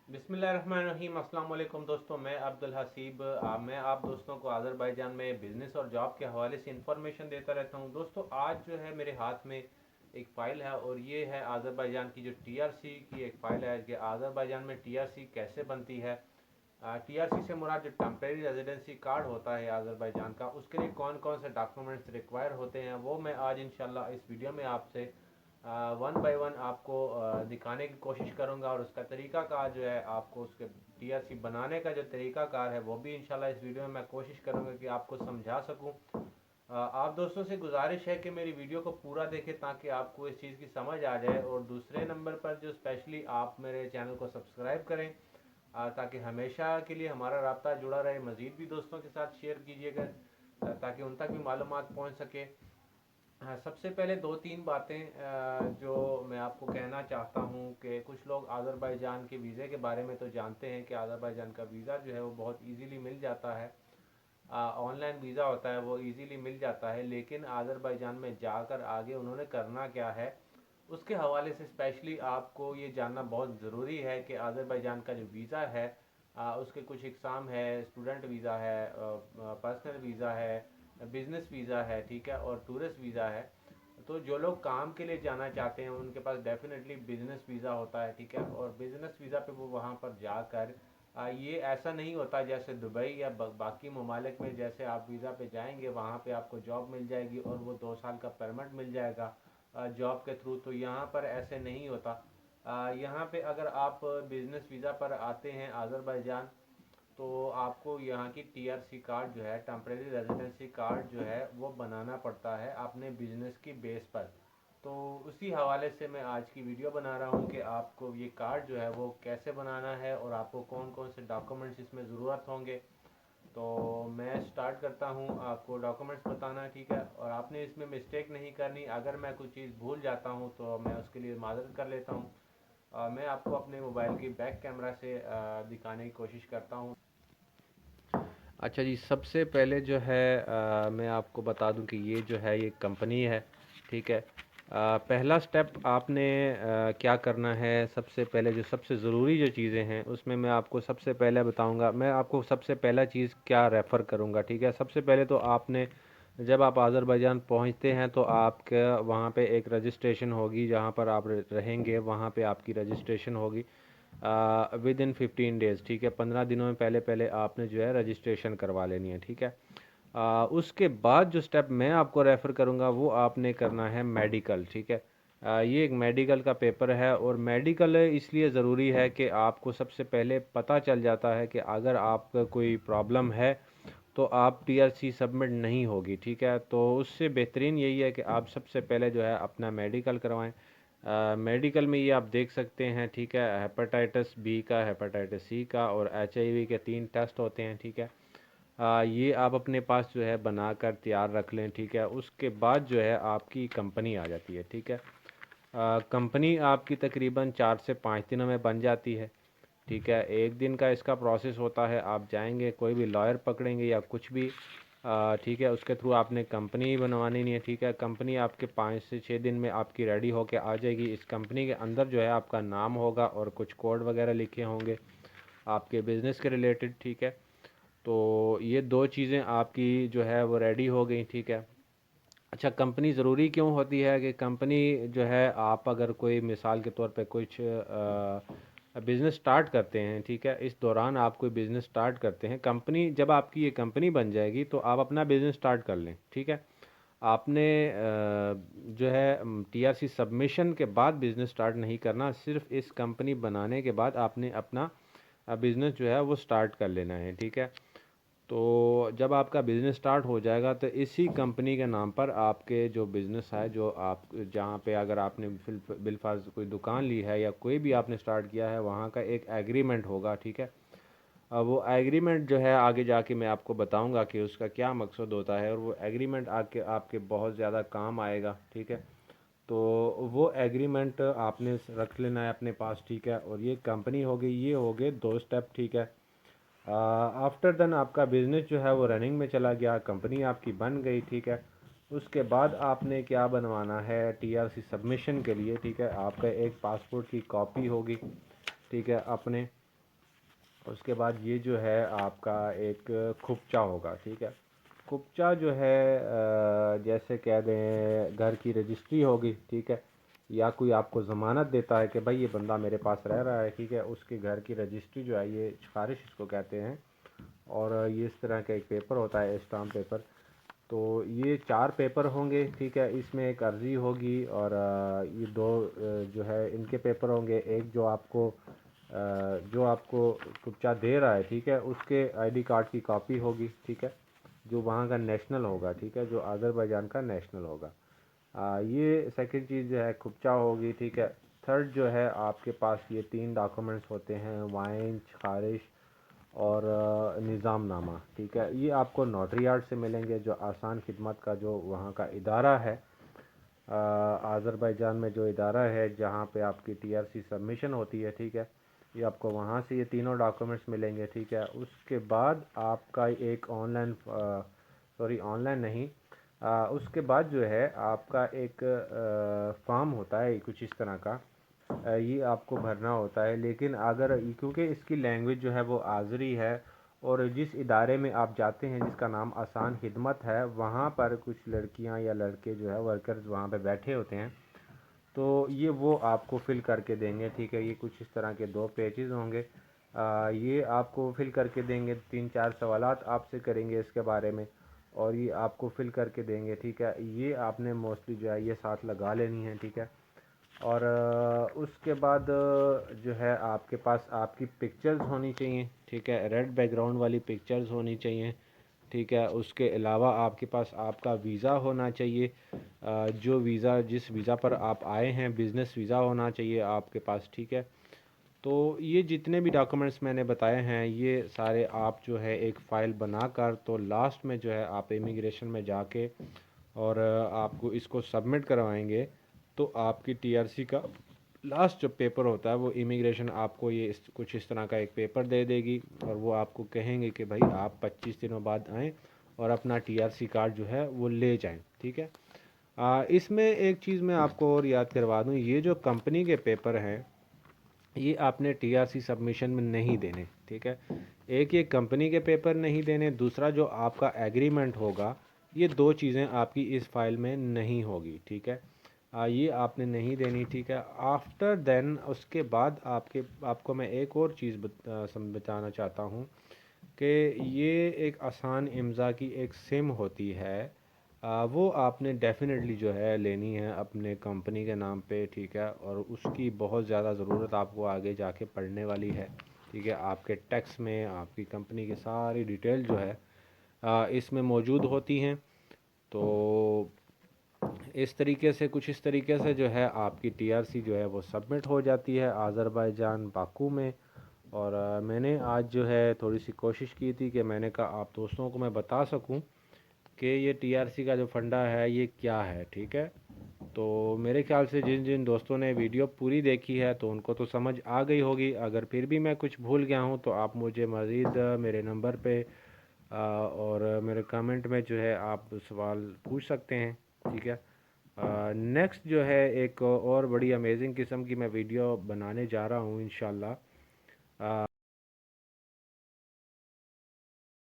बिस्मिल्लाहिर्रहमानिर्रहीम। अस्सलाम वालेकुम दोस्तों, मैं अब्दुल हसीब। मैं आप दोस्तों को आज़रबाईजान में बिज़नेस और जॉब के हवाले से इंफॉर्मेशन देता रहता हूं। दोस्तों, आज जो है मेरे हाथ में एक फ़ाइल है और ये है आज़रबाईजान की जो टीआरसी की एक फ़ाइल है कि आज़रबाईजान में टीआरसी कैसे बनती है। टीआरसी से मुराद जो टेम्परेरी रेजिडेंसी कार्ड होता है आज़रबाईजान का, उसके लिए कौन कौन से डॉक्यूमेंट्स रिक्वायर होते हैं वो मैं आज इंशाल्लाह इस वीडियो में आपसे वन बाय वन आपको दिखाने की कोशिश करूंगा। और उसका तरीका कार जो है, आपको उसके टीआरसी बनाने का जो तरीका कार है वो भी इंशाल्लाह इस वीडियो में मैं कोशिश करूंगा कि आपको समझा सकूं। आप दोस्तों से गुजारिश है कि मेरी वीडियो को पूरा देखें ताकि आपको इस चीज़ की समझ आ जाए। और दूसरे नंबर पर जो स्पेशली आप मेरे चैनल को सब्सक्राइब करें ताकि हमेशा के लिए हमारा राब्ता जुड़ा रहे। मज़ीद भी दोस्तों के साथ शेयर कीजिएगा ताकि उन तक भी मालूमात पहुँच सके। हाँ, सबसे पहले दो तीन बातें जो मैं आपको कहना चाहता हूँ कि कुछ लोग आज़रबाईजान के वीज़े के बारे में तो जानते हैं कि आज़रबाईजान का वीज़ा जो है वो बहुत इजीली मिल जाता है। ऑनलाइन वीज़ा होता है, वो इजीली मिल जाता है। लेकिन आज़रबाईजान में जाकर आगे उन्होंने करना क्या है, उसके हवाले से स्पेशली आपको ये जानना बहुत ज़रूरी है कि आज़रबाईजान का जो वीज़ा है उसके कुछ इकसाम है। स्टूडेंट वीज़ा है, पर्सनल वीज़ा है, बिज़नेस वीज़ा है, ठीक है, और टूरिस्ट वीज़ा है। तो जो लोग काम के लिए जाना चाहते हैं उनके पास डेफिनेटली बिज़नेस वीज़ा होता है, ठीक है। और बिज़नेस वीज़ा पे वो वहाँ पर जाकर ये ऐसा नहीं होता जैसे दुबई या बाकी ममालिक में, जैसे आप वीज़ा पे जाएंगे वहाँ पे आपको जॉब मिल जाएगी और वो 2 साल का परमिट मिल जाएगा जॉब के थ्रू। तो यहाँ पर ऐसे नहीं होता। यहाँ पे अगर आप बिज़नेस वीज़ा पर आते हैं आज़रबाईजान, तो आपको यहाँ की टीआरसी कार्ड जो है, टेम्परेरी रेजिडेंसी कार्ड जो है वो बनाना पड़ता है अपने बिजनेस की बेस पर। तो उसी हवाले से मैं आज की वीडियो बना रहा हूँ कि आपको ये कार्ड जो है वो कैसे बनाना है और आपको कौन कौन से डॉक्यूमेंट्स इसमें ज़रूरत होंगे। तो मैं स्टार्ट करता हूँ आपको डॉक्यूमेंट्स बताना, ठीक है। और आपने इसमें मिस्टेक नहीं करनी। अगर मैं कुछ चीज़ भूल जाता हूँ तो मैं उसके लिए माज़रत कर लेता हूँ। मैं आपको अपने मोबाइल की बैक कैमरा से दिखाने की कोशिश करता हूँ। अच्छा जी, सबसे पहले जो है मैं आपको बता दूं कि ये जो है ये कंपनी है, ठीक है। पहला स्टेप आपने क्या करना है, सबसे पहले जो सबसे ज़रूरी जो चीज़ें हैं उसमें मैं आपको सबसे पहले बताऊंगा। मैं आपको सबसे पहला चीज़ क्या रेफ़र करूंगा, ठीक है। सबसे पहले तो आपने जब आप आज़रबाईजान पहुंचते हैं तो आपका वहाँ पे एक रजिस्ट्रेशन होगी, जहाँ पर आप रहेंगे वहाँ पे आपकी रजिस्ट्रेशन होगी विद इन 15 डेज़, ठीक है। 15 दिनों में पहले पहले आपने जो है रजिस्ट्रेशन करवा लेनी है, ठीक है। उसके बाद जो स्टेप मैं आपको रेफ़र करूँगा वो आपने करना है मेडिकल, ठीक है। ये एक मेडिकल का पेपर है और मेडिकल इसलिए ज़रूरी है कि आपको सबसे पहले पता चल जाता है कि अगर आपका कोई प्रॉब्लम है तो आप टीआरसी सबमिट नहीं होगी, ठीक है। तो उससे बेहतरीन यही है कि आप सबसे पहले जो है अपना मेडिकल करवाएं। मेडिकल में ये आप देख सकते हैं, ठीक है, हेपेटाइटिस बी का, हेपेटाइटिस सी का और एचआईवी के 3 टेस्ट होते हैं, ठीक है। ये आप अपने पास जो है बनाकर तैयार रख लें, ठीक है। उसके बाद जो है आपकी कंपनी आ जाती है, ठीक है। कंपनी आपकी तकरीबन 4 से 5 दिनों में बन जाती है, ठीक है। एक दिन का इसका प्रोसेस होता है। आप जाएंगे, कोई भी लॉयर पकड़ेंगे या कुछ भी, ठीक है, उसके थ्रू आपने कंपनी बनवानी नहीं है, ठीक है। कंपनी आपके 5 से 6 दिन में आपकी रेडी होके आ जाएगी। इस कंपनी के अंदर जो है आपका नाम होगा और कुछ कोड वगैरह लिखे होंगे आपके बिज़नेस के रिलेटेड, ठीक है। तो ये दो चीज़ें आपकी जो है वो रेडी हो गई, ठीक है। अच्छा, कंपनी ज़रूरी क्यों होती है कि कंपनी जो है, आप अगर कोई मिसाल के तौर पे कुछ बिज़नेस स्टार्ट करते हैं, ठीक है, इस दौरान आप कोई बिज़नेस स्टार्ट करते हैं, कंपनी जब आपकी ये कंपनी बन जाएगी तो आप अपना बिज़नेस स्टार्ट कर लें, ठीक है। आपने जो है टीआरसी सबमिशन के बाद बिज़नेस स्टार्ट नहीं करना, सिर्फ इस कंपनी बनाने के बाद आपने अपना बिज़नेस जो है वो स्टार्ट कर लेना है, ठीक है। तो जब आपका बिज़नेस स्टार्ट हो जाएगा तो इसी कंपनी के नाम पर आपके जो बिज़नेस है, जो आप जहाँ पे अगर आपने बिलफर्ज कोई दुकान ली है या कोई भी आपने स्टार्ट किया है, वहाँ का एक एग्रीमेंट होगा, ठीक है। अब वो एग्रीमेंट जो है आगे जाके मैं आपको बताऊंगा कि उसका क्या मकसद होता है और वो एग्रीमेंट आके आपके बहुत ज़्यादा काम आएगा, ठीक है। तो वो एग्रीमेंट आपने रख लेना है अपने पास, ठीक है। और ये कंपनी हो गई, ये हो गए दो स्टेप, ठीक है। आफ्टर देन आपका बिज़नेस जो है वो रनिंग में चला गया, कंपनी आपकी बन गई, ठीक है। उसके बाद आपने क्या बनवाना है टीआरसी सबमिशन के लिए, ठीक है। आपका एक पासपोर्ट की कॉपी होगी, ठीक है, अपने। उसके बाद ये जो है आपका एक खुपचा होगा, ठीक है। खुपचा जो है जैसे कह दें घर की रजिस्ट्री होगी, ठीक है, या कोई आपको ज़मानत देता है कि भाई ये बंदा मेरे पास रह रहा है, ठीक है, उसके घर की रजिस्ट्री जो है, ये खारिश इसको कहते हैं। और ये इस तरह का एक पेपर होता है, स्टाम्प पेपर। तो ये 4 पेपर होंगे, ठीक है। इसमें एक अर्ज़ी होगी और ये 2 जो है इनके पेपर होंगे। एक जो आपको कुप्चा दे रहा है, ठीक है, उसके आईडी कार्ड की कॉपी होगी, ठीक है, जो वहाँ का नेशनल होगा, ठीक है, जो अज़रबैजान का नेशनल होगा। ये सेकंड चीज़ जो है कुप्चा होगी, ठीक है। थर्ड जो है आपके पास ये 3 डॉक्यूमेंट्स होते हैं, वाइन, खारिश और निज़ामनामा, ठीक है। ये आपको नोटरी यार्ड से मिलेंगे, जो आसान खिदमत का जो वहाँ का इदारा है, अज़रबैजान में जो इदारा है जहाँ पे आपकी टीआरसी सबमिशन होती है, ठीक है। ये आपको वहाँ से ये तीनों डॉक्यूमेंट्स मिलेंगे, ठीक है। उसके बाद आपका एक ऑनलाइन नहीं, उसके बाद जो है आपका एक फॉर्म होता है कुछ इस तरह का, ये आपको भरना होता है। लेकिन अगर क्योंकि इसकी लैंग्वेज जो है वो आज़री है, और जिस इदारे में आप जाते हैं जिसका नाम आसान खिदमत है, वहाँ पर कुछ लड़कियाँ या लड़के जो है वर्कर्स वहाँ पे बैठे होते हैं, तो ये वो आपको फ़िल करके देंगे, ठीक है। ये कुछ इस तरह के 2 पेजेस होंगे, ये आपको फ़िल करके देंगे। 3-4 सवालात आपसे करेंगे इसके बारे में, और ये आपको फ़िल करके देंगे, ठीक है। ये आपने मोस्टली जो है ये साथ लगा लेनी है, ठीक है। और उसके बाद जो है आपके पास आपकी पिक्चर्स होनी चाहिए, ठीक है, रेड बैकग्राउंड वाली पिक्चर्स होनी चाहिए, ठीक है। उसके अलावा आपके पास आपका वीज़ा होना चाहिए, जो वीज़ा जिस वीज़ा पर आप आए हैं, बिज़नेस वीज़ा होना चाहिए आपके पास, ठीक है। तो ये जितने भी डॉक्यूमेंट्स मैंने बताए हैं, ये सारे आप जो है एक फ़ाइल बनाकर, तो लास्ट में जो है आप इमिग्रेशन में जाके और आपको इसको सबमिट करवाएंगे, तो आपकी टीआरसी का लास्ट जो पेपर होता है वो इमिग्रेशन आपको कुछ इस तरह का एक पेपर दे देगी, और वो आपको कहेंगे कि भाई आप 25 दिनों बाद आएँ और अपना टीआरसी कार्ड जो है वो ले जाएं, ठीक है। इसमें एक चीज़ मैं आपको और याद करवा दूं, ये जो कंपनी के पेपर हैं, ये आपने टीआरसी सबमिशन में नहीं देने, ठीक है। एक ये कंपनी के पेपर नहीं देने, दूसरा जो आपका एग्रीमेंट होगा, ये 2 चीज़ें आपकी इस फाइल में नहीं होगी, ठीक है। ये आपने नहीं देनी, ठीक है। आफ्टर देन उसके बाद आपको मैं एक और चीज़ बताना चाहता हूँ कि ये एक आसान इम्ज़ा की एक सिम होती है, वो आपने डेफ़िनेटली जो है लेनी है अपने कंपनी के नाम पे, ठीक है। और उसकी बहुत ज़्यादा ज़रूरत आपको आगे जाके पड़ने वाली है, ठीक है। आपके टैक्स में आपकी कंपनी की सारी डिटेल जो है इसमें मौजूद होती हैं। तो कुछ इस तरीके से जो है आपकी टीआरसी जो है वो सबमिट हो जाती है अज़रबैजान बाकू में। और मैंने आज जो है थोड़ी सी कोशिश की थी कि मैंने कहा आप दोस्तों को मैं बता सकूं कि ये टीआरसी का जो फंडा है ये क्या है, ठीक है। तो मेरे ख्याल से जिन जिन दोस्तों ने वीडियो पूरी देखी है तो उनको तो समझ आ गई होगी। अगर फिर भी मैं कुछ भूल गया हूँ तो आप मुझे मज़ीद मेरे नंबर पे और मेरे कमेंट में जो है आप सवाल पूछ सकते हैं, ठीक है। नेक्स्ट जो है एक और बड़ी अमेजिंग किस्म की मैं वीडियो बनाने जा रहा हूँ इंशाल्लाह।